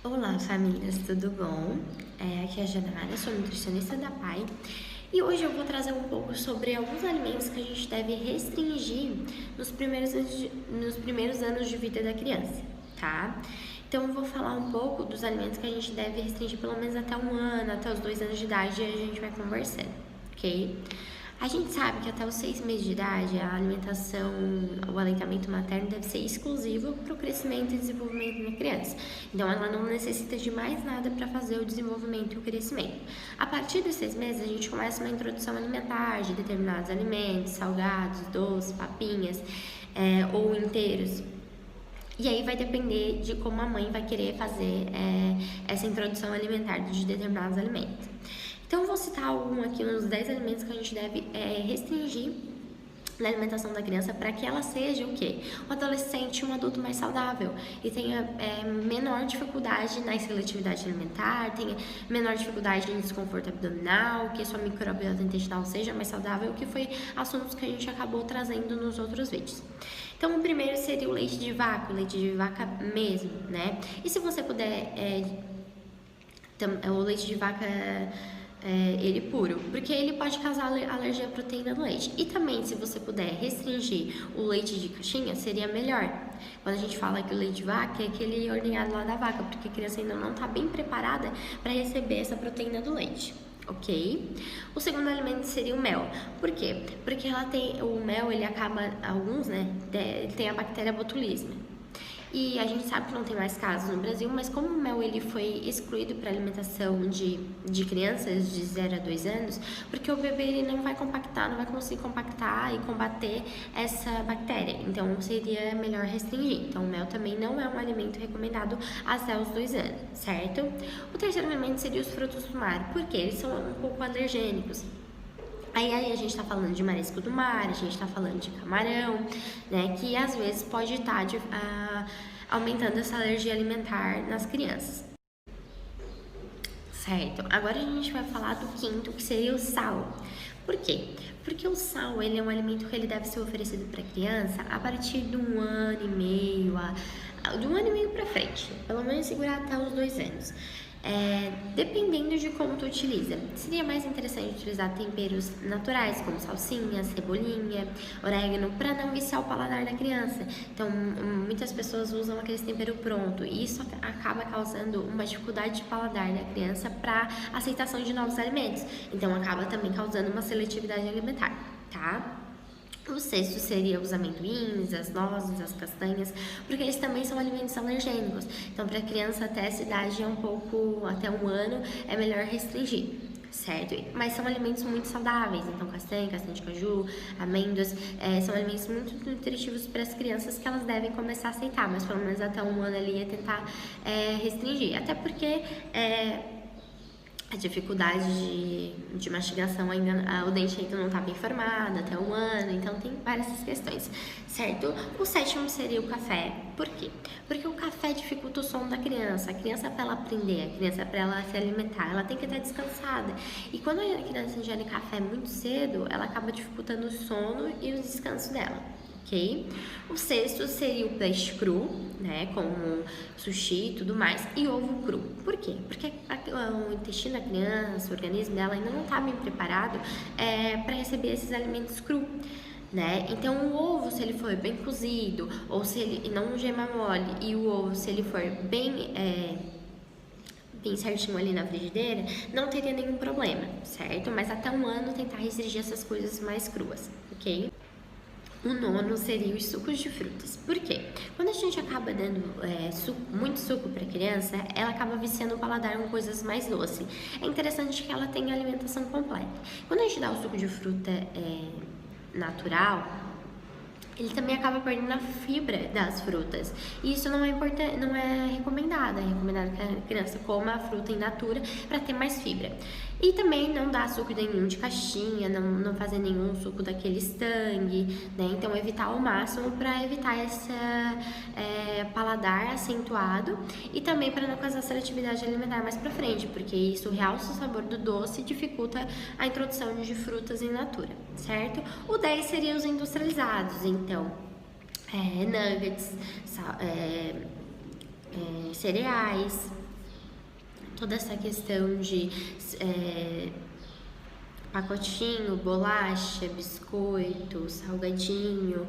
Olá, famílias, tudo bom? Aqui é a Janara, sou nutricionista da PAI e hoje eu vou trazer um pouco sobre alguns alimentos que a gente deve restringir nos primeiros anos de vida da criança, tá? Então eu vou falar um pouco dos alimentos que a gente deve restringir pelo menos até 1 ano, até os 2 anos de idade, e a gente vai conversando, ok? A gente sabe que até os 6 meses de idade a alimentação, o aleitamento materno deve ser exclusivo para o crescimento e desenvolvimento da criança. Então ela não necessita de mais nada para fazer o desenvolvimento e o crescimento. A partir dos 6 meses a gente começa uma introdução alimentar de determinados alimentos, salgados, doces, papinhas ou inteiros. E aí vai depender de como a mãe vai querer fazer essa introdução alimentar de determinados alimentos. Então, eu vou citar aqui, uns 10 alimentos que a gente deve restringir na alimentação da criança para que ela seja o quê? Um adolescente, um adulto mais saudável e tenha menor dificuldade na seletividade alimentar, tenha menor dificuldade em desconforto abdominal, que a sua microbiota intestinal seja mais saudável, que foi assuntos que a gente acabou trazendo nos outros vídeos. Então, o primeiro seria o leite de vaca mesmo, né? E se você puder, o leite de vaca ele puro, porque ele pode causar alergia à proteína do leite. E também, se você puder restringir o leite de caixinha, seria melhor. Quando a gente fala que o leite de vaca é aquele ordenhado lá da vaca, porque a criança ainda não está bem preparada para receber essa proteína do leite. Ok? O segundo alimento seria o mel. Por quê? Porque o mel, ele acaba, alguns, né, ele tem a bactéria botulismo. E a gente sabe que não tem mais casos no Brasil, mas como o mel ele foi excluído para alimentação de crianças de 0 a 2 anos, porque o bebê ele não vai compactar, não vai conseguir compactar e combater essa bactéria. Então seria melhor restringir. Então o mel também não é um alimento recomendado até os 2 anos, certo? O terceiro alimento seria os frutos do mar, porque eles são um pouco alergênicos. Aí a gente tá falando de marisco do mar, a gente tá falando de camarão, né? Que às vezes pode estar aumentando essa alergia alimentar nas crianças. Certo, agora a gente vai falar do quinto, que seria o sal. Por quê? Porque o sal, ele é um alimento que ele deve ser oferecido para a criança a partir de 1 ano e meio, de 1 ano e meio para frente, pelo menos segurar até os 2 anos. Dependendo de como tu utiliza, seria mais interessante utilizar temperos naturais, como salsinha, cebolinha, orégano, para não viciar o paladar da criança. Então, muitas pessoas usam aquele tempero pronto e isso acaba causando uma dificuldade de paladar da criança para aceitação de novos alimentos. Então, acaba também causando uma seletividade alimentar, tá? O sexto seria os amendoins, as nozes, as castanhas, porque eles também são alimentos alergênicos. Então, para criança até essa idade até 1 ano, é melhor restringir, certo? Mas são alimentos muito saudáveis, então castanha de caju, amêndoas, são alimentos muito nutritivos para as crianças que elas devem começar a aceitar, mas pelo menos até 1 ano ali é tentar restringir, até porque a dificuldade de mastigação ainda, o dente ainda não está bem formado, até 1 ano, então tem várias questões, certo? O sétimo seria o café. Por quê? Porque o café dificulta o sono da criança. A criança, para ela aprender, a criança, para ela se alimentar, ela tem que estar descansada. E quando a criança ingere café muito cedo, ela acaba dificultando o sono e o descanso dela. Ok? O sexto seria o peixe cru, né, como sushi e tudo mais, e ovo cru. Por quê? Porque o intestino da criança, o organismo dela ainda não está bem preparado para receber esses alimentos cru, né? Então o ovo, se ele for bem cozido, ou se ele não gema mole, e o ovo, se ele for bem certinho ali na frigideira, não teria nenhum problema, certo? Mas até 1 ano tentar restringir essas coisas mais cruas, ok? O nono seria os sucos de frutas. Por quê? Quando a gente acaba dando muito suco para a criança, ela acaba viciando o paladar com coisas mais doces. É interessante que ela tenha alimentação completa. Quando a gente dá o suco de fruta natural, ele também acaba perdendo a fibra das frutas. E isso não é importante, não é recomendado. É recomendado que a criança coma a fruta in natura para ter mais fibra. E também não dar suco nenhum de caixinha, não fazer nenhum suco daqueles Tang, né? Então evitar ao máximo para evitar esse paladar acentuado e também para não causar seletividade alimentar mais para frente, porque isso realça o sabor do doce e dificulta a introdução de frutas in natura, certo? O 10 seria os industrializados, então nuggets, cereais, toda essa questão de pacotinho, bolacha, biscoito, salgadinho,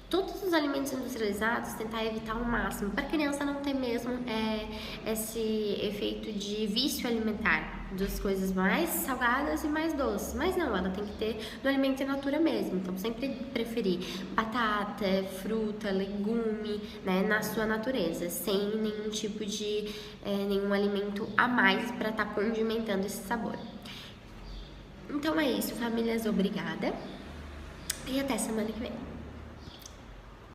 todos os alimentos industrializados, tentar evitar ao máximo, para a criança não ter mesmo esse efeito de vício alimentar, das coisas mais salgadas e mais doces. Mas não, ela tem que ter do alimento in natura mesmo. Então, sempre preferir batata, fruta, legume, né, na sua natureza, sem nenhum tipo de nenhum alimento a mais para estar condimentando esse sabor. Então é isso, famílias, obrigada e até semana que vem.